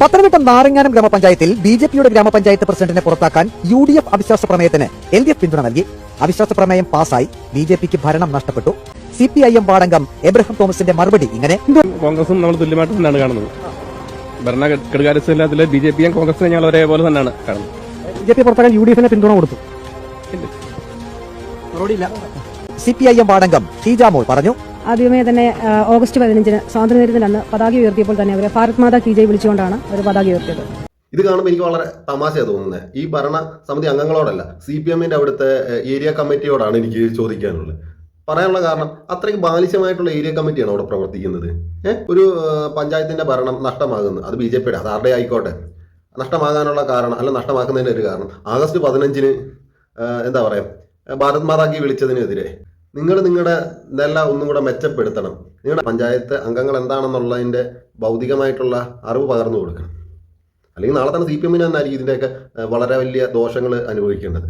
പത്തനംതിട്ട നാരങ്ങാനം ഗ്രാമപഞ്ചായത്തിൽ ബിജെപിയുടെ ഗ്രാമപഞ്ചായത്ത് പ്രസിഡന്റിനെ പുറത്താക്കാൻ യുഡിഎഫ് അവിശ്വാസ പ്രമേയത്തിന് എൽഡിഎഫ് പിന്തുണ നൽകി. അവിശ്വാസ പ്രമേയം പാസായി. ബിജെപിക്ക് ഭരണം നഷ്ടപ്പെട്ടു. സിപിഐഎം വാർഡംഗം എബ്രഹാം തോമസിന്റെ മറുപടി ഇങ്ങനെ: കോൺഗ്രസും നമ്മൾ തുല്യമായിട്ട് തന്നെയാണ് കാണുന്നത്. ഭരണ ഘടകാരത്തിലെ ബിജെപിയും കോൺഗ്രസും ഞങ്ങൾ ഒരേപോലെ തന്നെയാണ് കാണുന്നത്. ബിജെപി പുറത്താക്കാൻ യുഡിഎഫിന് പിന്തുണ കൊടുത്തു. സിപിഐഎം വാർഡംഗം ഷീജാമോൾ പറഞ്ഞു: ആദ്യമേ തന്നെ ഓഗസ്റ്റ് 15 സ്വാതന്ത്ര്യദിനത്തിന് അന്ന് പതാക ഉയർത്തിയപ്പോൾ തന്നെ അവരെ ഭാരത് മാതാ കി ജയ് വിളിച്ചുകൊണ്ടാണ് അവർ പതാക ഉയർത്തിയത്. ഇത് കാണുമ്പോൾ എനിക്ക് വളരെ തമാശയാണ് തോന്നുന്നത്. ഈ ഭരണ സമിതി അംഗങ്ങളോടല്ല, CPM-ന്റെ അവിടുത്തെ ഏരിയ കമ്മിറ്റിയോടാണ് എനിക്ക് ചോദിക്കാനുള്ളത്. പറയാനുള്ള കാരണം, അത്രയ്ക്ക് ബാലിശമായിട്ടുള്ള ഏരിയ കമ്മിറ്റിയാണ് അവിടെ പ്രവർത്തിക്കുന്നത്. ഒരു പഞ്ചായത്തിന്റെ ഭരണം നഷ്ടമാകുന്നു, അത് BJP-യുടെ, അത് ആരുടെ ആയിക്കോട്ടെ, നഷ്ടമാകാനുള്ള കാരണം, അല്ല നഷ്ടമാക്കുന്നതിന്റെ ഒരു കാരണം, ആഗസ്റ്റ് 15 എന്താ പറയുക, ഭാരത് മാതാക്കി വിളിച്ചതിനെതിരെ നിങ്ങളുടെ നില ഒന്നും കൂടെ മെച്ചപ്പെടുത്തണം. നിങ്ങളുടെ പഞ്ചായത്ത് അംഗങ്ങൾ എന്താണെന്നുള്ളതിൻ്റെ ഭൗതികമായിട്ടുള്ള അറിവ് പകർന്നു കൊടുക്കണം. അല്ലെങ്കിൽ നാളെ തന്നെ CPM-ന് തന്നെയായിരിക്കും ഇതിൻ്റെയൊക്കെ വളരെ വലിയ ദോഷങ്ങൾ അനുഭവിക്കേണ്ടത്.